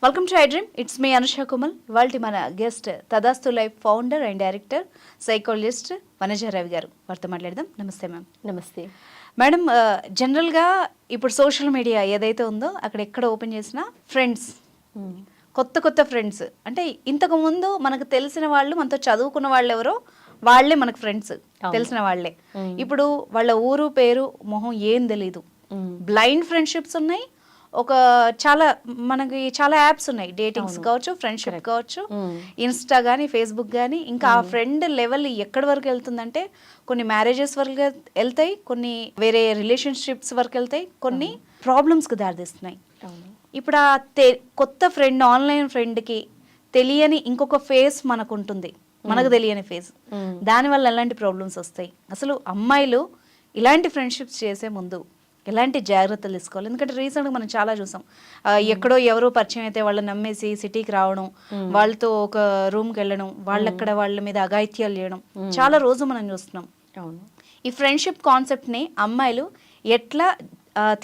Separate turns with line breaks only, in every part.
Welcome to iDream. It's me Anusha Kumal. ఇవాళ మన guest Tathastu life founder and director psychologist Vanaja Ravi గారు. వారితో మాట్లాడదాం. నమస్తే మ్యామ్.
నమస్తే
మేడం, జనరల్గా ఇప్పుడు సోషల్ మీడియా ఏదైతే ఉందో అక్కడ ఎక్కడ ఓపెన్ చేసినా ఫ్రెండ్స్, కొత్త కొత్త ఫ్రెండ్స్. అంటే ఇంతకు ముందు మనకు తెలిసిన వాళ్ళు, మనతో చదువుకున్న వాళ్ళు ఎవరో వాళ్ళే మనకు ఫ్రెండ్స్, తెలిసిన వాళ్ళే. ఇప్పుడు వాళ్ళ ఊరు పేరు మొహం ఏం తెలీదు. బ్లైండ్ ఫ్రెండ్షిప్స్ ఉన్నాయి. మనకి చాలా యాప్స్ ఉన్నాయి, డేటింగ్స్ కావచ్చు, ఫ్రెండ్షిప్ కావచ్చు, ఇన్స్టా కానీ, ఫేస్బుక్ కానీ. ఇంకా ఆ ఫ్రెండ్ లెవెల్ ఎక్కడి వరకు వెళ్తుందంటే కొన్ని మ్యారేజెస్ వరకు వెళ్తాయి, కొన్ని వేరే రిలేషన్షిప్స్ వరకు వెళ్తాయి, కొన్ని ప్రాబ్లమ్స్కి దారితీస్తున్నాయి. ఇప్పుడు ఆ కొత్త ఫ్రెండ్, ఆన్లైన్ ఫ్రెండ్కి తెలియని ఇంకొక ఫేస్ మనకు ఉంటుంది, మనకు తెలియని ఫేస్. దానివల్ల ఎలాంటి ప్రాబ్లమ్స్ వస్తాయి? అసలు అమ్మాయిలు ఇలాంటి ఫ్రెండ్షిప్స్ చేసే ముందు ఎలాంటి జాగ్రత్తలు తీసుకోవాలి? ఎందుకంటే రీసెంట్గా మనం చాలా చూసాం, ఎక్కడో ఎవరో పరిచయం అయితే వాళ్ళని నమ్మేసి సిటీకి రావడం, వాళ్ళతో ఒక రూమ్కి వెళ్ళడం, వాళ్ళ మీద అఘాయిత్యాలు చేయడం చాలా రోజు మనం చూస్తున్నాం. ఈ ఫ్రెండ్షిప్ కాన్సెప్ట్ని అమ్మాయిలు ఎట్లా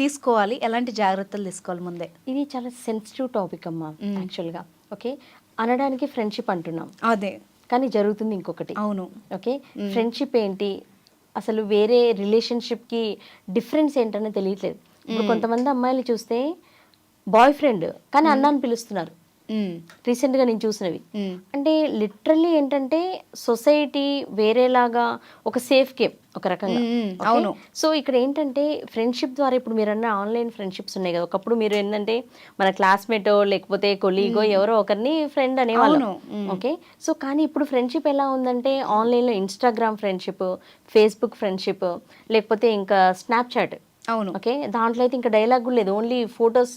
తీసుకోవాలి, ఎలాంటి జాగ్రత్తలు తీసుకోవాలి ముందే?
ఇది చాలా సెన్సిటివ్ టాపిక్ అమ్మా. యాక్చువల్గా ఓకే, అనడానికి ఫ్రెండ్షిప్ అంటున్నాం, అదే కానీ జరుగుతుంది ఇంకొకటి. అవును, ఓకే. ఫ్రెండ్షిప్ ఏంటి అసలు, వేరే రిలేషన్షిప్కి డిఫరెన్స్ ఏంటనే తెలియట్లేదు. ఇప్పుడు కొంతమంది అమ్మాయిలు చూస్తే బాయ్ ఫ్రెండ్ కానీ అన్న అని పిలుస్తున్నారు. రీసెంట్గా నేను చూసినవి అంటే లిటరల్లీ ఏంటంటే సొసైటీ వేరేలాగా ఒక సేఫ్ గేమ్ ఒక రకంగా. అవును. సో ఇక్కడ ఏంటంటే ఫ్రెండ్షిప్ ద్వారా, ఇప్పుడు మీరు అన్న ఆన్లైన్ ఫ్రెండ్షిప్స్ ఉన్నాయి కదా, ఒకప్పుడు మీరు ఏంటంటే మన క్లాస్మేటో లేకపోతే కొలీగో ఎవరో ఒకరిని ఫ్రెండ్ అనేవాళ్ళు. ఓకే. సో కానీ ఇప్పుడు ఫ్రెండ్షిప్ ఎలా ఉందంటే ఆన్లైన్లో ఇన్స్టాగ్రామ్ ఫ్రెండ్షిప్, ఫేస్బుక్ ఫ్రెండ్షిప్, లేకపోతే ఇంకా స్నాప్చాట్. అవును. ఓకే. దాంట్లో అయితే ఇంకా డైలాగ్ కూడా లేదు, ఓన్లీ ఫొటోస్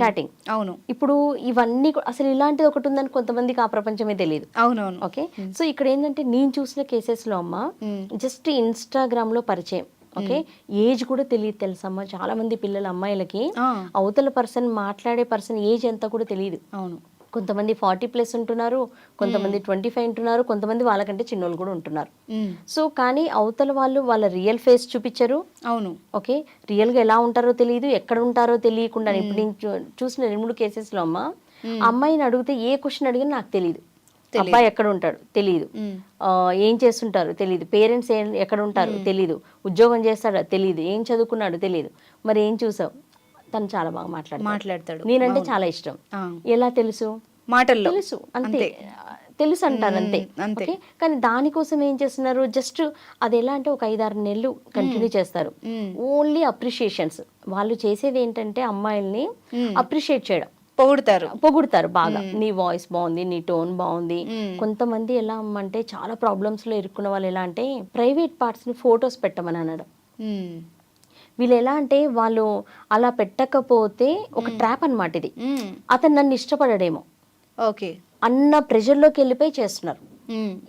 చాటింగ్. అవును. ఇప్పుడు ఇవన్నీ అసలు ఇలాంటిది ఒకటి ఉందని కొంతమందికి ఆ ప్రపంచమే తెలియదు. అవునవును. ఓకే. సో ఇక్కడ ఏంటంటే నేను చూసిన కేసెస్ లో అమ్మ జస్ట్ ఇన్స్టాగ్రామ్ లో పరిచయం, ఓకే, ఏజ్ కూడా తెలియదు తెలుసమ్మా. చాలా మంది పిల్లల అమ్మాయిలకి అవతల పర్సన్, మాట్లాడే పర్సన్ ఏజ్ ఎంత కూడా తెలియదు. అవును. కొంతమంది 40+ ఉంటున్నారు, కొంతమంది 25 ఉంటున్నారు, కొంతమంది వాళ్ళకంటే చిన్నోళ్ళు కూడా ఉంటున్నారు. సో కానీ అవతల వాళ్ళు వాళ్ళ రియల్ ఫేస్ చూపించరు. అవును. ఓకే. రియల్గా ఎలా ఉంటారో తెలియదు, ఎక్కడ ఉంటారో తెలియకుండా. ఇప్పుడు నేను చూసిన 2-3 కేసెస్లో అమ్మ, అమ్మాయిని అడిగితే ఏ క్వశ్చన్ అడిగినా నాకు తెలియదు. అబ్బాయి ఎక్కడ ఉంటాడు తెలియదు, ఏం చేస్తుంటారు తెలియదు, పేరెంట్స్ ఎక్కడ ఉంటారు తెలియదు, ఉద్యోగం చేస్తాడా తెలియదు, ఏం చదువుకున్నాడు తెలియదు. మరి ఏం చూసావు? తను చాలా బాగా మాట్లాడతాడు, నేనంటే చాలా ఇష్టం. ఎలా తెలుసు? మాటల్లో తెలుసు, అంతే. తెలుసు అంటారు అంతే. ఓకే. కానీ దానికోసం ఏం చేస్తున్నారు? జస్ట్ అది ఎలా అంటే ఒక 5-6 నెలలు కంటిన్యూ చేస్తారు. Only appreciations. వాళ్ళు చేసేది ఏంటంటే అమ్మాయిల్ని అప్రిషియేట్ చేయడం, పొగుడుతారు బాగా. నీ వాయిస్ బాగుంది, నీ టోన్ బాగుంది. కొంతమంది ఎలా అంటే చాలా ప్రాబ్లమ్స్ లో ఇరుక్కున్న వాళ్ళు ఎలా అంటే ప్రైవేట్ పార్ట్స్ ని ఫొటోస్ పెట్టమని అనడం. వీళ్ళు ఎలా అంటే వాళ్ళు అలా పెట్టకపోతే ఒక ట్రాప్ అన్నమాట ఇది. అతను నన్ను ఇష్టపడడేమో, ఓకే, అన్న ప్రెషర్లోకి వెళ్ళిపోయి చేస్తున్నారు.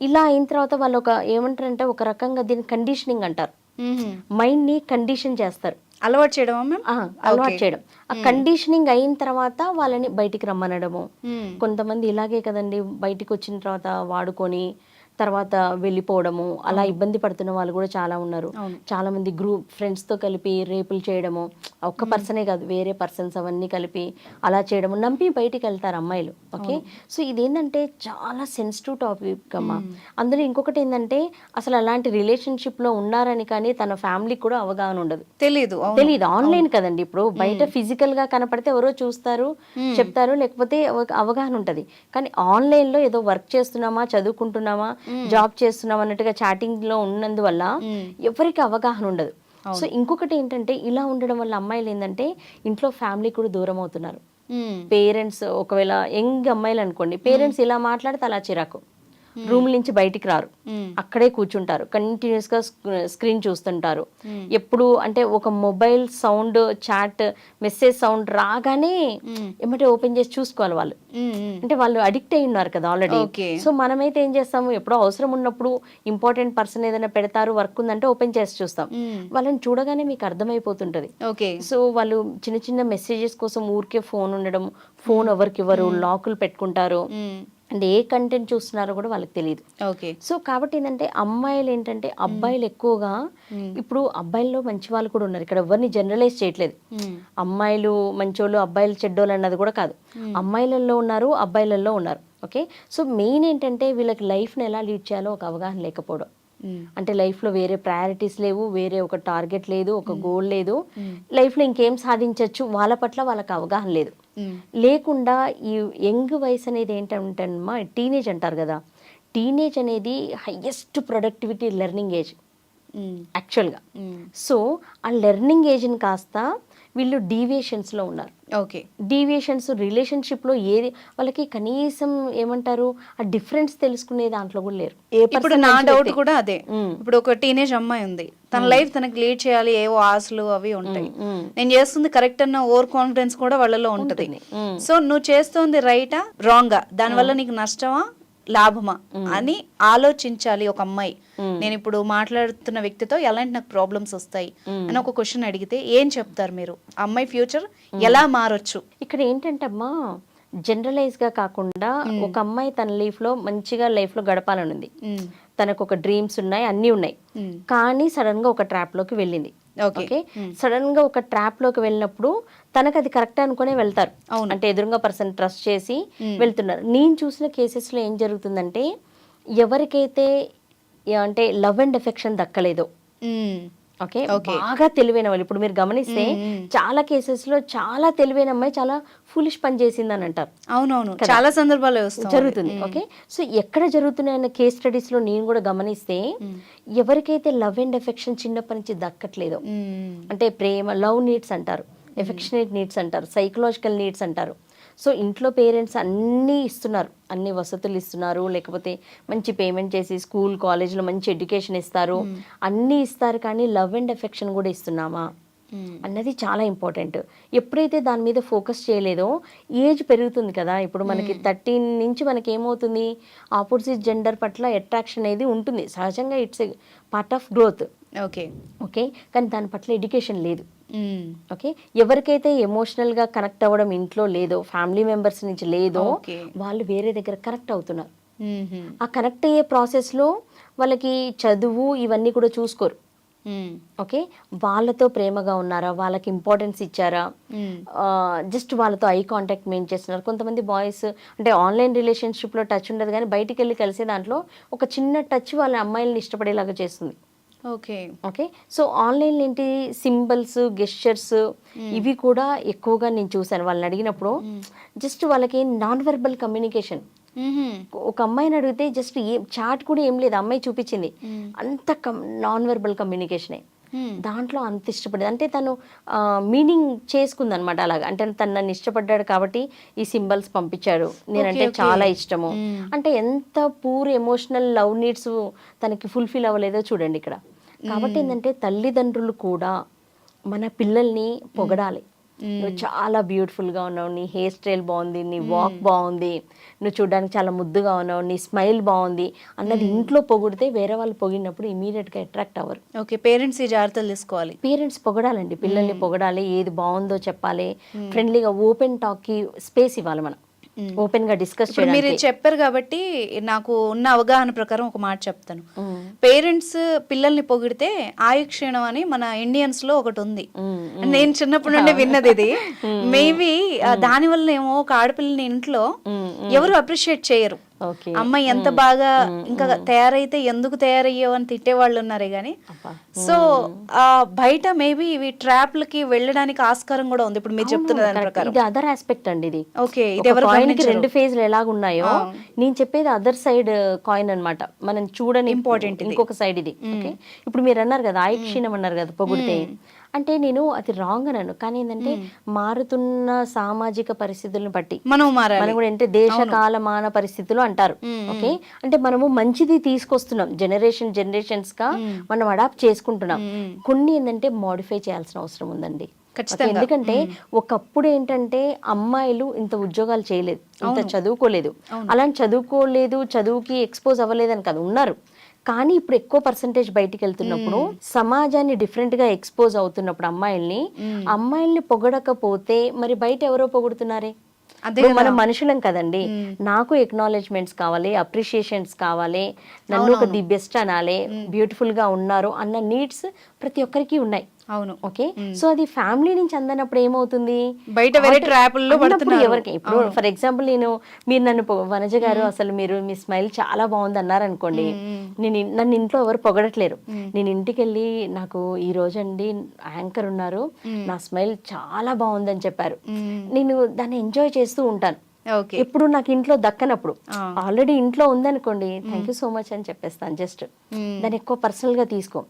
ఇలా అయిన తర్వాత వాళ్ళు ఏమంటారంటే ఒక రకంగా దీన్ని కండిషనింగ్ అంటారు. మైండ్ ని కండిషన్ చేస్తారు, అలవాటు చేయడం. ఆ కండిషనింగ్ అయిన తర్వాత వాళ్ళని బయటికి రమ్మనడము. కొంతమంది ఇలాగే కదండి, బయటికి వచ్చిన తర్వాత వాడుకొని తర్వాత వెళ్ళిపోవడము, అలా ఇబ్బంది పడుతున్న వాళ్ళు కూడా చాలా ఉన్నారు. చాలా మంది గ్రూప్ ఫ్రెండ్స్ తో కలిపి రేపులు చేయడము, ఒక్క పర్సనే కాదు వేరే పర్సన్స్ అవన్నీ కలిపి అలా చేయడము, నమ్మి బయటికి వెళ్తారు అమ్మాయిలు. ఓకే. సో ఇదేంటంటే చాలా సెన్సిటివ్ టాపిక్ అమ్మా. అందులో ఇంకొకటి ఏంటంటే అసలు అలాంటి రిలేషన్షిప్ లో ఉన్నారని కానీ తన ఫ్యామిలీకి కూడా అవగాహన ఉండదు, తెలియదు. ఆన్లైన్ కదండి, ఇప్పుడు బయట ఫిజికల్ గా కనపడితే ఎవరో చూస్తారు, చెప్తారు, లేకపోతే అవగాహన ఉంటది. కానీ ఆన్లైన్ లో ఏదో వర్క్ చేస్తున్నామా, చదువుకుంటున్నామా, జాబ్ చేస్తున్నాం అన్నట్టుగా చాటింగ్ లో ఉన్నందువల్ల ఎవరికి అవగాహన ఉండదు. సో ఇంకొకటి ఏంటంటే ఇలా ఉండడం వల్ల అమ్మాయిలు ఏంటంటే ఇంట్లో ఫ్యామిలీ కూడా దూరం అవుతున్నారు. పేరెంట్స్ ఒకవేళ యంగ్ అమ్మాయిలు అనుకోండి, పేరెంట్స్ ఇలా మాట్లాడితే అలా చిరాకు, రూమ్ నుంచి బయటికి రారు, అక్కడే కూర్చుంటారు, కంటిన్యూస్ గా స్క్రీన్ చూస్తుంటారు. ఎప్పుడు అంటే ఒక mobile sound, chat message sound రాగానే ఏమంటే ఓపెన్ చేసి చూసుకోవాలి వాళ్ళు. అంటే వాళ్ళు అడిక్ట్ అయి ఉన్నారు కదా ఆల్రెడీ. సో మనమైతే ఏం చేస్తాము, ఎప్పుడో అవసరం ఉన్నప్పుడు ఇంపార్టెంట్ పర్సన్ ఏదైనా పెడతారు, వర్క్ ఉందంటే ఓపెన్ చేసి చూస్తాం. వాళ్ళని చూడగానే మీకు అర్థమైపోతుంటది. సో వాళ్ళు చిన్న చిన్న మెసేజెస్ కోసం ఊరికే ఫోన్ ఉండడం, ఫోన్ ఎవరికి ఇవ్వరు, లాకులు పెట్టుకుంటారు. అంటే ఏ కంటెంట్ చూస్తున్నారో కూడా వాళ్ళకి తెలియదు.
ఓకే.
సో కాబట్టి ఏంటంటే అమ్మాయిలు ఏంటంటే అబ్బాయిలు ఎక్కువగా, ఇప్పుడు అబ్బాయిల్లో మంచి వాళ్ళు కూడా ఉన్నారు, ఇక్కడ ఎవరిని జనరలైజ్ చేయట్లేదు. అమ్మాయిలు మంచోళ్ళు అబ్బాయిలు చెడ్డోళ్ళు అన్నది కూడా కాదు, అమ్మాయిలలో ఉన్నారు అబ్బాయిలలో ఉన్నారు. ఓకే, సో మెయిన్ ఏంటంటే వీళ్ళకి లైఫ్ని ఎలా లీడ్ చేయాలో ఒక అవగాహన లేకపోవడం. అంటే లైఫ్లో వేరే ప్రయారిటీస్ లేవు, వేరే ఒక టార్గెట్ లేదు, ఒక గోల్ లేదు, లైఫ్లో ఇంకేం సాధించవచ్చు వాళ్ళ పట్ల వాళ్ళకి అవగాహన లేదు. లేకుండా ఈ యంగ్ వయసు అనేది ఏంటంటే అమ్మా, టీనేజ్ అంటారు కదా, టీనేజ్ అనేది హయ్యెస్ట్ ప్రొడక్టివిటీ లెర్నింగ్ ఏజ్ యాక్చువల్గా. సో ఆ లెర్నింగ్ ఏజ్ని కాస్త వీళ్ళు డీవియేషన్స్లో ఉన్నారు.
ఓకే,
డీవియేషన్స్ రిలేషన్షిప్లో ఏది వాళ్ళకి కనీసం ఏమంటారు ఆ డిఫరెన్స్ తెలుసుకునే దాంట్లో కూడా లేరు.
ఇప్పుడు నా డౌట్ కూడా అదే. ఇప్పుడు ఒక టీనేజ్ అమ్మాయి ఉంది, తన లైఫ్ తనకి లీడ్ చేయాలి, ఏవో ఆశలు అవి ఉంటాయి, నేను చేస్తుంది కరెక్ట్ అన్న ఓవర్ కాన్ఫిడెన్స్ కూడా వాళ్ళలో ఉంటుంది. సో నువ్వు చేస్తుంది రైటా రాంగా, దానివల్ల నీకు నష్టమా లాభమా అని ఆలోచించాలి ఒక అమ్మాయి. నేను ఇప్పుడు మాట్లాడుతున్న వ్యక్తితో ఎలాంటి నాకు ప్రాబ్లమ్స్ వస్తాయి అని ఒక క్వశ్చన్ అడిగితే ఏం చెప్తారు మీరు? అమ్మాయి ఫ్యూచర్ ఎలా మారొచ్చు?
ఇక్కడ ఏంటంటే అమ్మా, జనరలైజ్ గా కాకుండా ఒక అమ్మాయి తన లైఫ్ లో మంచిగా లైఫ్ లో గడపాలని ఉంది, తనకు ఒక డ్రీమ్స్ ఉన్నాయి, అన్నీ ఉన్నాయి, కానీ సడన్ గా ఒక ట్రాప్ లోకి వెళ్ళింది. ఓకే, సడన్ గా ఒక ట్రాప్ లోకి వెళ్ళినప్పుడు తనకు అది కరెక్ట్ అనుకునే వెళ్తారు, అంటే ఎదురుగా పర్సన్ ట్రస్ట్ చేసి వెళ్తున్నారు. నేను చూసిన కేసెస్ లో ఏం జరుగుతుందంటే, ఎవరికైతే అంటే లవ్ అండ్ ఎఫెక్షన్ దక్కలేదో, ఓకే, బాగా తెలివైన వాళ్ళు, ఇప్పుడు మీరు గమనిస్తే చాలా కేసెస్ లో చాలా తెలివైన అమ్మాయి చాలా ఫులిష్ పని చేసింది అని అంటారు.
అవునవును, చాలా సందర్భాలు
జరుగుతుంది. ఓకే, సో ఎక్కడ జరుగుతున్నాయన్న కేస్ స్టడీస్ లో నేను కూడా గమనిస్తే, ఎవరికైతే లవ్ అండ్ ఎఫెక్షన్ చిన్నప్పటి నుంచి దక్కట్లేదో, అంటే ప్రేమ, లవ్ నీడ్స్ అంటారు, ఎఫెక్షనేట్ నీడ్స్ అంటారు, సైకలాజికల్ నీడ్స్ అంటారు. సో ఇంట్లో పేరెంట్స్ అన్నీ ఇస్తున్నారు, అన్ని వసతులు ఇస్తున్నారు, లేకపోతే మంచి పేమెంట్ చేసి స్కూల్ కాలేజ్లో మంచి ఎడ్యుకేషన్ ఇస్తారు, అన్నీ ఇస్తారు, కానీ లవ్ అండ్ ఎఫెక్షన్ కూడా ఇస్తున్నామా అన్నది చాలా ఇంపార్టెంట్. ఎప్పుడైతే దాని మీద ఫోకస్ చేయలేదో, ఏజ్ పెరుగుతుంది కదా, ఇప్పుడు మనకి 13 నుంచి మనకి ఏమవుతుంది, ఆపోజిట్ జెండర్ పట్ల అట్రాక్షన్ అనేది ఉంటుంది సహజంగా, it's a part of growth.
Okay
okay, కానీ దాని పట్ల ఎడ్యుకేషన్ లేదు. ఓకే, ఎవరికైతే ఎమోషనల్ గా కనెక్ట్ అవ్వడం ఇంట్లో లేదో, ఫ్యామిలీ మెంబర్స్ నుంచి లేదో, వాళ్ళు వేరే దగ్గర కనెక్ట్ అవుతున్నారు. ఆ కనెక్ట్ అయ్యే ప్రాసెస్ లో వాళ్ళకి చదువు ఇవన్నీ కూడా చూసుకోరు. ఓకే, వాళ్ళతో ప్రేమగా ఉన్నారా, వాళ్ళకి ఇంపార్టెన్స్ ఇచ్చారా, జస్ట్ వాళ్ళతో ఐ కాంటాక్ట్ మెయింటైన్ చేస్తున్నారు. కొంతమంది బాయ్స్ అంటే ఆన్లైన్ రిలేషన్షిప్ లో టచ్ ఉండదు, కానీ బయటికి వెళ్ళి కలిసే దాంట్లో ఒక చిన్న టచ్ వాళ్ళ అమ్మాయిల్ని ఇష్టపడేలాగా చేస్తుంది.
ఓకే
ఓకే, సో ఆన్లైన్ ఏంటి సింబల్స్, గెస్చర్స్ ఇవి కూడా ఎక్కువగా నేను చూసాను. వాళ్ళని అడిగినప్పుడు జస్ట్ వాళ్ళకి నాన్ వెర్బల్ కమ్యూనికేషన్, ఒక అమ్మాయిని అడిగితే జస్ట్ చాట్ కూడా ఏం లేదు, అమ్మాయి చూపించింది, అంత నాన్ వెర్బల్ కమ్యూనికేషనే. దాంట్లో అంత ఇష్టపడేది, అంటే తను మీనింగ్ చేసుకుంది అనమాట. అలాగా అంటే తను నన్ను ఇష్టపడ్డాడు కాబట్టి ఈ సింబల్స్ పంపించాడు, నేనంటే చాలా ఇష్టము, అంటే ఎంత పూర్ ఎమోషనల్ లవ్ నీడ్స్ తనకి ఫుల్ఫిల్ అవ్వలేదో చూడండి ఇక్కడ. కాబట్టి ఏంటంటే తల్లిదండ్రులు కూడా మన పిల్లల్ని పొగడాలి. నువ్వు చాలా బ్యూటిఫుల్గా ఉన్నావు, నీ హెయిర్ స్టైల్ బాగుంది, నీ వాక్ బాగుంది, నువ్వు చూడడానికి చాలా ముద్దుగా ఉన్నావు, నీ స్మైల్ బాగుంది అన్నది ఇంట్లో పొగిడితే వేరే వాళ్ళు పొగిడినప్పుడు ఇమీడియట్గా అట్రాక్ట్ అవ్వరు.
ఓకే, పేరెంట్స్ ఈ జాగ్రత్తలు తీసుకోవాలి.
పేరెంట్స్ పొగడాలండి, పిల్లల్ని పొగడాలి, ఏది బాగుందో చెప్పాలి, ఫ్రెండ్లీగా ఓపెన్ టాక్కి స్పేస్ ఇవ్వాలి, మనం ఓపెన్ గా డిస్కస్ చేయాలి.
మీరు చెప్పారు కాబట్టి నాకు ఉన్న అవగాహన ప్రకారం ఒక మాట చెప్తాను. పేరెంట్స్ పిల్లల్ని పొగిడితే ఆయుక్షీణం అని మన ఇండియన్స్ లో ఒకటి ఉంది, నేను చిన్నప్పటి నుండి విన్నది ఇది. మేబీ దాని వల్ల ఏమో ఒక ఆడపిల్లని ఇంట్లో ఎవరు అప్రిషియేట్ చేయరు. అమ్మాయి ఎంత బాగా ఇంకా తయారైతే ఎందుకు తయారయ్యావు అని తిట్టేవాళ్ళు ఉన్నారే గానీ, సో బయట మేబీ ఇవి ట్రాప్లకి వెళ్ళడానికి ఆస్కారం కూడా ఉంది. ఇప్పుడు మీరు చెప్తున్న దాని ప్రకారం
ఇది అదర్ ఆస్పెక్ట్ అండి. ఇది
ఓకే,
కాయిన్కి 2 ఫేజ్లు ఎలాగున్నాయో నేను చెప్పేది అదర్ సైడ్ కాయిన్ అన్నమాట. మనం చూడని ఇంపార్టెంట్ ఇంకొక సైడ్ ఇది. ఓకే, ఇప్పుడు మీరు అన్నారు కదా ఆయుక్షీణం అన్నారు కదా పొగిడితే, అంటే నేను అది రాంగ్ అన్నాను, కానీ ఏంటంటే మారుతున్న సామాజిక పరిస్థితులను బట్టి మనం కూడా అంటే దేశ కాలమాన పరిస్థితులు అంటారు. ఓకే, అంటే మనము మంచిది తీసుకొస్తున్నాం, జనరేషన్స్ గా మనం అడాప్ట్ చేసుకుంటున్నాం. కొన్ని ఏంటంటే మోడిఫై చేయాల్సిన అవసరం ఉందండి. ఎందుకంటే ఒకప్పుడు ఏంటంటే అమ్మాయిలు ఇంత ఉద్యోగాలు చేయలేదు, ఇంత చదువుకోలేదు, అలాంటి చదువుకోలేదు, చదువుకి ఎక్స్పోజ్ అవ్వలేదని కాదు, ఉన్నారు. కానీ ఇప్పుడు ఎక్కువ పర్సంటేజ్ బయటికి వెళ్తున్నప్పుడు, సమాజాన్ని డిఫరెంట్ గా ఎక్స్పోజ్ అవుతున్నప్పుడు అమ్మాయిల్ని పొగడకపోతే మరి బయట ఎవరో పొగుడుతున్నారే. ఇప్పుడు మనం మనుషులం కదండి, నాకు ఎక్నాలెడ్జ్మెంట్స్ కావాలి, అప్రిషియేషన్స్ కావాలి, నన్ను ఒక ది బెస్ట్ అనాలి, బ్యూటిఫుల్ గా ఉన్నారు అన్న నీడ్స్ ప్రతి ఒక్కరికి ఉన్నాయి.
అవును.
ఓకే, సో అది ఫ్యామిలీ నుంచి అందనప్పుడు ఏమవుతుంది,
బయట వేరే ట్రాపుల్లో పడుతున్నారు
ఎవరికి. ఇప్పుడు ఫర్ ఎగ్జాంపుల్ మీరు నన్ను వనజ గారు అసలు మీరు మీ స్మైల్ చాలా బాగుంది అన్నారు అనుకోండి, నన్ను ఇంట్లో ఎవరు పొగడట్లేరు, నేను ఇంటికి వెళ్ళి నాకు ఈ రోజు అండి యాంకర్ ఉన్నారు, నా స్మైల్ చాలా బాగుందని చెప్పారు, నేను దాన్ని ఎంజాయ్ చేస్తూ ఉంటాను. ఎప్పుడు నాకు ఇంట్లో దక్కనప్పుడు, ఆల్రెడీ ఇంట్లో ఉందనుకోండి, థ్యాంక్ యూ సో మచ్ అని చెప్పేస్తాను, జస్ట్ దాన్ని ఎక్కువ పర్సనల్ గా తీసుకో.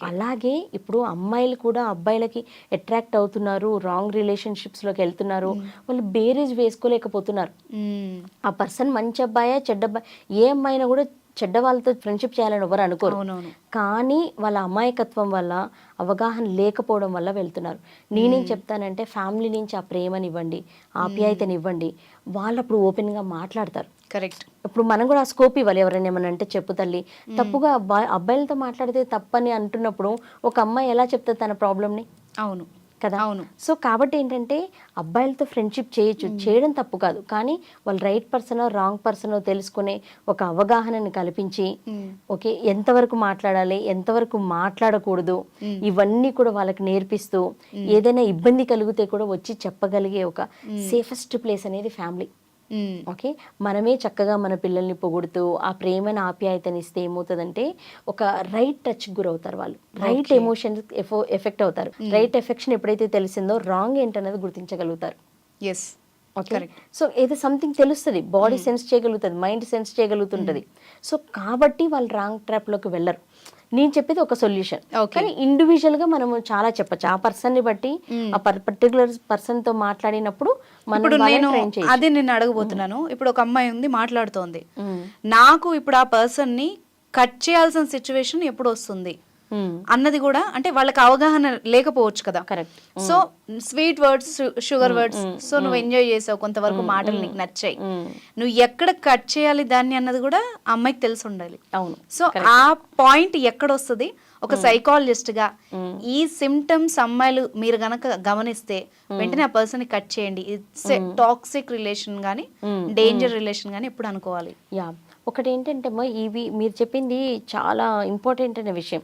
అలాగే ఇప్పుడు అమ్మాయిలు కూడా అబ్బాయిలకి అట్రాక్ట్ అవుతున్నారు, రాంగ్ రిలేషన్షిప్స్ లోకి వెళ్తున్నారు, వాళ్ళు బేరేజ్ వేసుకోలేకపోతున్నారు. ఆ పర్సన్ మంచి అబ్బాయా చెడ్డ అబ్బాయి, ఏ అమ్మాయినా కూడా చెడ్డ వాళ్ళతో ఫ్రెండ్షిప్ చేయాలని ఎవరు అనుకోరు, కానీ వాళ్ళ అమాయకత్వం వల్ల, అవగాహన లేకపోవడం వల్ల వెళ్తున్నారు. నేనేం చెప్తానంటే ఫ్యామిలీ నుంచి ఆ ప్రేమనివ్వండి, ఆప్యాయతనివ్వండి, వాళ్ళు అప్పుడు ఓపెన్గా మాట్లాడతారు.
కరెక్ట్.
ఇప్పుడు మనం కూడా ఆ స్కోప్ ఇవ్వాలి. ఎవరైనా ఏమన్నా అంటే చెప్పు తల్లి, తప్పుగా అబ్బాయిలతో మాట్లాడితే తప్పని అంటున్నప్పుడు ఒక అమ్మాయి ఎలా చెప్తుంది తన ప్రాబ్లమ్ని?
అవును
కదా. సో కాబట్టి ఏంటంటే అబ్బాయిలతో ఫ్రెండ్షిప్ చేయొచ్చు, చేయడం తప్పు కాదు, కానీ వాళ్ళు రైట్ పర్సనో రాంగ్ పర్సనో తెలుసుకునే ఒక అవగాహనని కల్పించి, ఓకే ఎంతవరకు మాట్లాడాలి, ఎంతవరకు మాట్లాడకూడదు, ఇవన్నీ కూడా వాళ్ళకి నేర్పిస్తూ, ఏదైనా ఇబ్బంది కలిగితే కూడా వచ్చి చెప్పగలిగే ఒక సేఫెస్ట్ ప్లేస్ అనేది ఫ్యామిలీ. ఓకే, మనమే చక్కగా మన పిల్లల్ని పొగుడుతూ ఆ ప్రేమను ఆప్యాయతనిస్తే ఏమవుతుందంటే ఒక రైట్ టచ్ గురవుతారు, వాళ్ళు రైట్ ఎమోషన్స్ ఎఫెక్ట్ అవుతారు. రైట్ ఎఫెక్షన్ ఎప్పుడైతే తెలిసిందో రాంగ్ ఏంటనేది గుర్తించగలుగుతారు. ఓకే, సో ఏదో సంథింగ్ తెలుస్తుంది, బాడీ సెన్స్ చేయగలుగుతుంది, మైండ్ సెన్స్ చేయగలుగుతుంటది. సో కాబట్టి వాళ్ళు రాంగ్ ట్రాప్ లోకి వెళ్ళరు. నేను చెప్పేది ఒక సొల్యూషన్, కానీ ఇండివిజువల్ గా మనము చాలా చెప్పచ్చు. ఆ పర్సన్ ని బట్టి, ఆ పర్టికులర్ పర్సన్ తో మాట్లాడినప్పుడు
అదే నేను అడగబోతున్నాను. ఇప్పుడు ఒక అమ్మాయి ఉంది, మాట్లాడుతోంది, నాకు ఇప్పుడు ఆ పర్సన్ ని కట్ చేయాల్సిన సిచ్యువేషన్ ఎప్పుడు వస్తుంది అన్నది కూడా, అంటే వాళ్ళకి అవగాహన లేకపోవచ్చు కదా.
Correct.
So sweet words, sugar words, so నువ్వు ఎంజాయ్ చేసావు, కొంతవరకు మాటలు నీకు నచ్చాయి, నువ్వు ఎక్కడ కట్ చేయాలి దాన్ని అన్నది కూడా ఆ అమ్మాయికి తెలిసి ఉండాలి.
అవును.
సో ఆ పాయింట్ ఎక్కడ వస్తుంది? ఒక సైకాలజిస్ట్ గా ఈ సిమ్టమ్స్ అమ్మాయిలు మీరు గనక గమనిస్తే వెంటనే ఆ పర్సన్ ని కట్ చేయండి. ఇట్స్ టాక్సిక్ రిలేషన్ గానీ డేంజర్ రిలేషన్ గానీ ఎప్పుడు అనుకోవాలి?
యా, ఒకటి ఏంటంటే ఇవి మీరు చెప్పింది చాలా ఇంపార్టెంట్ అనే విషయం.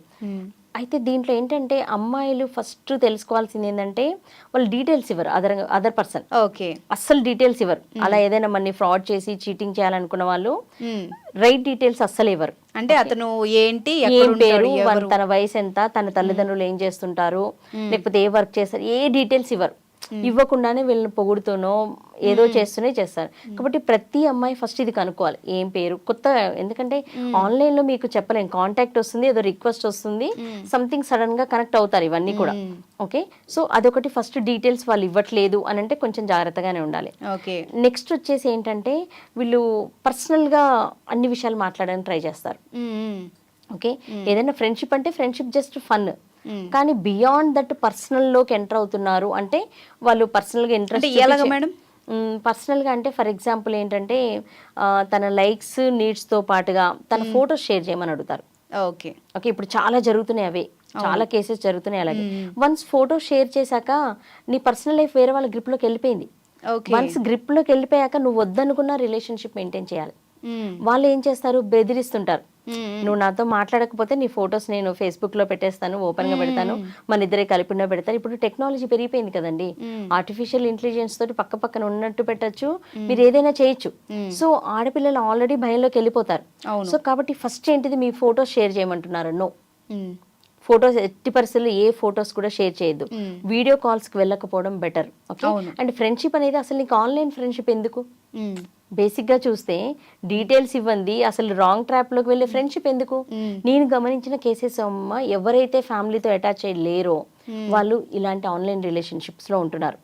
అయితే దీంట్లో ఏంటంటే అమ్మాయిలు ఫస్ట్ తెలుసుకోవాల్సింది ఏంటంటే వాళ్ళు డీటెయిల్స్ ఇవ్వరు, అదర్ పర్సన్.
ఓకే, అస్సలు
డీటెయిల్స్ ఇవ్వరు. అలా ఏదైనా మన ఫ్రాడ్ చేసి చీటింగ్ చేయాలనుకున్న వాళ్ళు రైట్ డీటెయిల్స్ అస్సలు ఇవ్వరు.
అంటే అతను ఏంటి,
ఏం పేరు, తన వయసు ఎంత, తన తల్లిదండ్రులు ఏం చేస్తుంటారు, లేకపోతే ఏ వర్క్ చేస్తారు, ఏ డీటెయిల్స్ ఇవ్వరు. ఇవ్వకుండానే వీళ్ళని పొగుడుతూనో ఏదో చేస్తూనే చేస్తారు. కాబట్టి ప్రతి అమ్మాయి ఫస్ట్ ఇది కనుక్కోవాలి, ఏం పేరు, కొత్త, ఎందుకంటే ఆన్లైన్ లో మీకు చెప్పలేం, కాంటాక్ట్ వస్తుంది, ఏదో రిక్వెస్ట్ వస్తుంది, సంథింగ్ సడన్ గా కనెక్ట్ అవుతారు, ఇవన్నీ కూడా. ఓకే, సో అదొకటి ఫస్ట్ డీటెయిల్స్ వాళ్ళు ఇవ్వట్లేదు అని అంటే కొంచెం జాగ్రత్తగానే ఉండాలి. నెక్స్ట్ వచ్చేసి ఏంటంటే వీళ్ళు పర్సనల్ గా అన్ని విషయాలు మాట్లాడడానికి ట్రై చేస్తారు. ఓకే, ఏదైనా ఫ్రెండ్షిప్ అంటే ఫ్రెండ్షిప్ జస్ట్ ఫన్, కానీ బియాండ్ దట్ పర్సనల్ లోకి ఎంటర్ అవుతున్నారు అంటే వాళ్ళు పర్సనల్ గా ఇంట్రెస్ట్.
మేడం
పర్సనల్ గా అంటే ఫర్ ఎగ్జాంపుల్ ఏంటంటే తన లైక్స్ నీడ్స్ తో పాటుగా తన ఫోటోస్ షేర్ చేయమని అడుగుతారు.
ఓకే
ఓకే, ఇప్పుడు చాలా జరుగుతున్నాయి, అవే చాలా కేసెస్ జరుగుతున్నాయి. అలాగే వన్స్ ఫోటో షేర్ చేశాక నీ పర్సనల్ లైఫ్ వేరే వాళ్ళ గ్రిప్ లోకి వెళ్ళిపోయింది. వన్స్ గ్రిప్ లోకి వెళ్ళిపోయాక నువ్వు వద్దనుకున్న రిలేషన్షిప్ మెయింటైన్ చేయాలి. వాళ్ళు ఏం చేస్తారు, బెదిరిస్తుంటారు, నువ్వు నాతో మాట్లాడకపోతే నీ ఫొటోస్ నేను ఫేస్బుక్ లో పెట్టేస్తాను, ఓపెన్ గా పెడతాను, మన ఇద్దరే కలిపిన పెడతాను. ఇప్పుడు టెక్నాలజీ పెరిగిపోయింది కదండి, ఆర్టిఫిషియల్ ఇంటెలిజెన్స్ తోటి పక్క పక్కన ఉన్నట్టు పెట్టచ్చు, మీరు ఏదైనా చేయొచ్చు. సో ఆడపిల్లలు ఆల్రెడీ భయంలోకి వెళ్ళిపోతారు. సో కాబట్టి ఫస్ట్ ఏంటిది, మీ ఫొటోస్ షేర్ చేయమంటున్నారు, నో, ఫొటోస్ ఎట్టి పరిస్థితుల్లో ఏ ఫొటోస్ కూడా షేర్ చేయొద్దు. వీడియో కాల్స్ కి వెళ్ళకపోవడం బెటర్. ఓకే, అండ్ ఫ్రెండ్షిప్ అనేది అసలు నీకు ఆన్లైన్ ఫ్రెండ్షిప్ ఎందుకు? బేసిక్ గా చూస్తే డీటెయిల్స్ ఇవ్వండి, అసలు రాంగ్ ట్రాప్ లోకి వెళ్ళే ఫ్రెండ్షిప్ ఎందుకు? నేను గమనించిన కేసెస్ అమ్మ, ఎవరైతే ఫ్యామిలీతో అటాచ్ అయ్యి లేరో వాళ్ళు ఇలాంటి ఆన్లైన్ రిలేషన్షిప్స్ లో ఉంటున్నారు.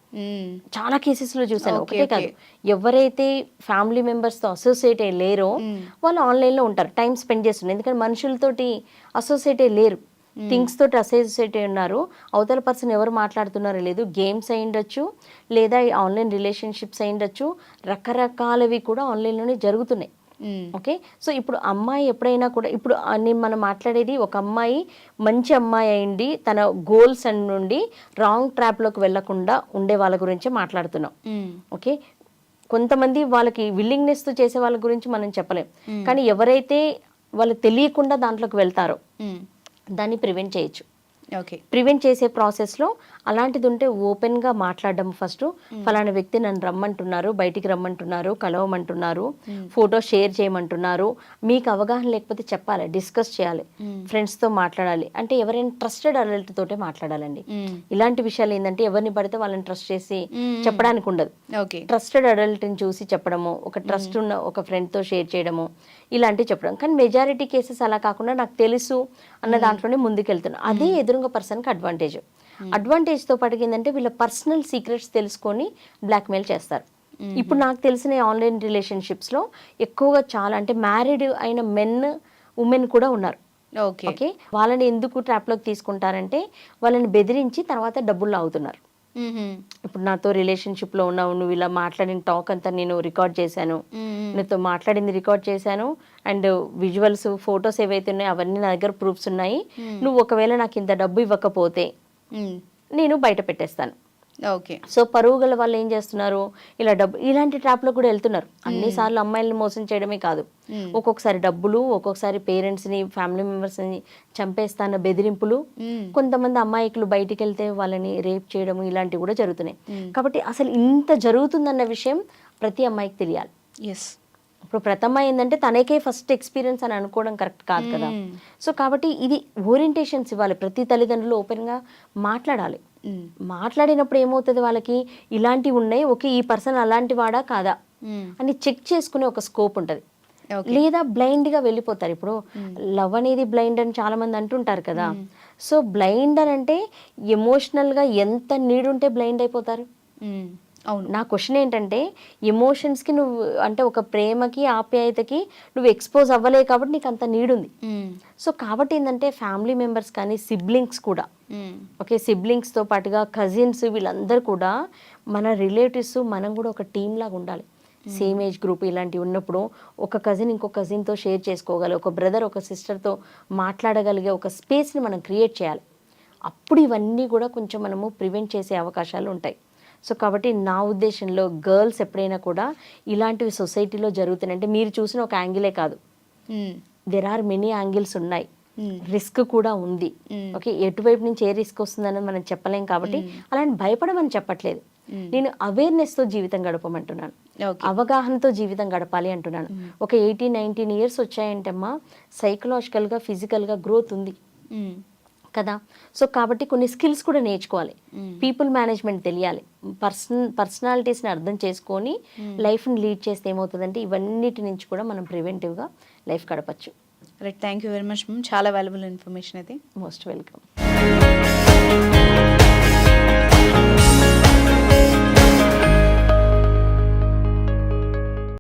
చాలా కేసెస్ లో చూసాను, ఒకటే కాదు. ఎవరైతే ఫ్యామిలీ మెంబర్స్ తో అసోసియేట్ అయ్యి లేరో వాళ్ళు ఆన్లైన్ లో ఉంటారు, టైం స్పెండ్ చేస్తున్నారు. ఎందుకంటే మనుషులతోటి అసోసియేట్ అయ్యి లేరు, థింగ్స్ తోటి అసోసియేట్ అయి ఉన్నారు. అవతల పర్సన్ ఎవరు మాట్లాడుతున్నారో లేదు, గేమ్స్ అయి ఉండొచ్చు, లేదా ఆన్లైన్ రిలేషన్షిప్స్ అయి ఉండొచ్చు, రకరకాలవి కూడా ఆన్లైన్లోనే జరుగుతున్నాయి. ఓకే, సో ఇప్పుడు అమ్మాయి ఎప్పుడైనా కూడా, ఇప్పుడు మనం మాట్లాడేది ఒక అమ్మాయి మంచి అమ్మాయి అయింది, తన గోల్స్ నుండి రాంగ్ ట్రాప్లోకి వెళ్లకుండా ఉండే వాళ్ళ గురించే మాట్లాడుతున్నాం. ఓకే, కొంతమంది వాళ్ళకి విల్లింగ్నెస్తో చేసే వాళ్ళ గురించి మనం చెప్పలేం, కానీ ఎవరైతే వాళ్ళు తెలియకుండా దాంట్లోకి వెళ్తారో దాన్ని ప్రివెంట్ చేయొచ్చు.
ఓకే,
ప్రివెంట్ చేసే ప్రాసెస్లో అలాంటిది ఉంటే ఓపెన్గా మాట్లాడడం. ఫస్ట్ ఫలానా వ్యక్తి నన్ను రమ్మంటున్నారు, బయటికి రమ్మంటున్నారు, కలవమంటున్నారు, ఫోటో షేర్ చేయమంటున్నారు, మీకు అవగాహన లేకపోతే చెప్పాలి, డిస్కస్ చేయాలి, ఫ్రెండ్స్తో మాట్లాడాలి. అంటే ఎవరైనా ట్రస్టెడ్ అడల్ట్ తోటే మాట్లాడాలండి. ఇలాంటి విషయాలు ఏంటంటే ఎవరిని పడితే వాళ్ళని ట్రస్ట్ చేసి చెప్పడానికి ఉండదు. ట్రస్టెడ్ అడల్ట్ని చూసి చెప్పడము, ఒక ట్రస్ట్ ఉన్న ఒక ఫ్రెండ్తో షేర్ చేయడము, ఇలాంటివి చెప్పడం. కానీ మెజారిటీ కేసెస్ అలా కాకుండా నాకు తెలుసు అన్న దాంట్లోనే ముందుకెళ్తున్నాను. అదే ఎదురుంగ పర్సన్కి అడ్వాంటేజ్. అడ్వాంటేజ్తో పాటు ఏంటంటే వీళ్ళ పర్సనల్ సీక్రెట్స్ తెలుసుకొని బ్లాక్మెయిల్ చేస్తారు. ఇప్పుడు నాకు తెలిసిన ఆన్లైన్ రిలేషన్షిప్స్లో ఎక్కువగా చాలా అంటే మ్యారీడ్ అయిన మెన్ ఉమెన్ కూడా ఉన్నారు. ఓకే, వాళ్ళని ఎందుకు ట్రాప్లోకి తీసుకుంటారంటే వాళ్ళని బెదిరించి తర్వాత డబ్బులు లాగుతున్నారు. ఇప్పుడు నాతో రిలేషన్షిప్లో ఉన్నావు, నువ్వు ఇలా మాట్లాడిన టాక్ అంతా నేను రికార్డ్ చేశాను, నీతో మాట్లాడింది రికార్డ్ చేశాను, అండ్ విజువల్స్ ఫొటోస్ ఏవైతే ఉన్నాయో అవన్నీ నా దగ్గర ప్రూఫ్స్ ఉన్నాయి, నువ్వు ఒకవేళ నాకు ఇంత డబ్బు ఇవ్వకపోతే నేను బయట పెట్టేస్తాను.
ఓకే,
సో పరువు గల వాళ్ళు ఏం చేస్తున్నారు, ఇలా డబ్బు ఇలాంటి ట్రాప్లో కూడా వెళ్తున్నారు. అన్నిసార్లు అమ్మాయిలను మోసం చేయడమే కాదు, ఒక్కొక్కసారి డబ్బులు, ఒక్కొక్కసారి పేరెంట్స్ని, ఫ్యామిలీ మెంబర్స్ని చంపేస్తాన్న బెదిరింపులు, కొంతమంది అమ్మాయికులు బయటికి వెళ్తే వాళ్ళని రేప్ చేయడం, ఇలాంటివి కూడా జరుగుతున్నాయి. కాబట్టి అసలు ఇంత జరుగుతుందన్న విషయం ప్రతి అమ్మాయికి తెలియాలి. ఇప్పుడు ప్రతి అమ్మాయి ఏంటంటే తనకే ఫస్ట్ ఎక్స్పీరియన్స్ అని అనుకోవడం కరెక్ట్ కాదు కదా. సో కాబట్టి ఇది ఓరియంటేషన్స్ ఇవ్వాలి, ప్రతి తల్లిదండ్రులు ఓపెన్గా మాట్లాడాలి. మాట్లాడినప్పుడు ఏమవుతుంది, వాళ్ళకి ఇలాంటివి ఉన్నాయి, ఓకే ఈ పర్సన్ అలాంటి వాడా కాదా అని చెక్ చేసుకునే ఒక స్కోప్ ఉంటుంది. లేదా బ్లైండ్గా వెళ్ళిపోతారు. ఇప్పుడు లవ్ అనేది బ్లైండ్ అని చాలా మంది అంటుంటారు కదా. సో బ్లైండ్ అని అంటే ఎమోషనల్గా ఎంత నీడ్ ఉంటే బ్లైండ్ అయిపోతారు. అవును, నా క్వశ్చన్ ఏంటంటే ఎమోషన్స్కి నువ్వు అంటే ఒక ప్రేమకి ఆప్యాయతకి నువ్వు ఎక్స్పోజ్ అవ్వలే కాబట్టి నీకు అంత నీడ్ ఉంది. సో కాబట్టి ఏంటంటే ఫ్యామిలీ మెంబర్స్ కానీ సిబ్లింగ్స్ కూడా, ఓకే సిబ్లింగ్స్తో పాటుగా కజిన్స్, వీళ్ళందరూ కూడా మన రిలేటివ్స్, మనం కూడా ఒక టీమ్ లాగా ఉండాలి. సేమ్ ఏజ్ గ్రూప్ ఇలాంటివి ఉన్నప్పుడు ఒక కజిన్ ఇంకో కజిన్తో షేర్ చేసుకోగలి, ఒక బ్రదర్ ఒక సిస్టర్తో మాట్లాడగలిగే ఒక స్పేస్ని మనం క్రియేట్ చేయాలి. అప్పుడు ఇవన్నీ కూడా కొంచెం మనము ప్రివెంట్ చేసే అవకాశాలు ఉంటాయి. సో కాబట్టి నా ఉద్దేశంలో గర్ల్స్ ఎప్పుడైనా కూడా ఇలాంటివి సొసైటీలో జరుగుతున్నాయి అంటే మీరు చూసిన ఒక యాంగిలే కాదు, దెర్ ఆర్ మెనీ యాంగిల్స్ ఉన్నాయి, రిస్క్ కూడా ఉంది. ఓకే, ఎటువైపు నుంచి ఏ రిస్క్ వస్తుందని మనం చెప్పలేం. కాబట్టి అలాంటి భయపడమని చెప్పట్లేదు, నేను అవేర్నెస్తో జీవితం గడపమంటున్నాను, అవగాహనతో జీవితం గడపాలి అంటున్నాను. ఒక 18-19 years వచ్చాయంటమ్మా, సైకలాజికల్గా ఫిజికల్గా గ్రోత్ ఉంది కదా. సో కాబట్టి కొన్ని స్కిల్స్ కూడా నేర్చుకోవాలి, పీపుల్ మేనేజ్మెంట్ తెలియాలి, పర్సనాలిటీస్ని అర్థం చేసుకొని లైఫ్ని లీడ్ చేస్తే ఏమవుతుందంటే ఇవన్నిటి నుంచి కూడా మనం ప్రివెంటివ్గా లైఫ్ గడపచ్చు.
Right, thank you very much ma'am, చాలా వాల్యుబుల్ ఇన్ఫర్మేషన్ అది.
Most welcome.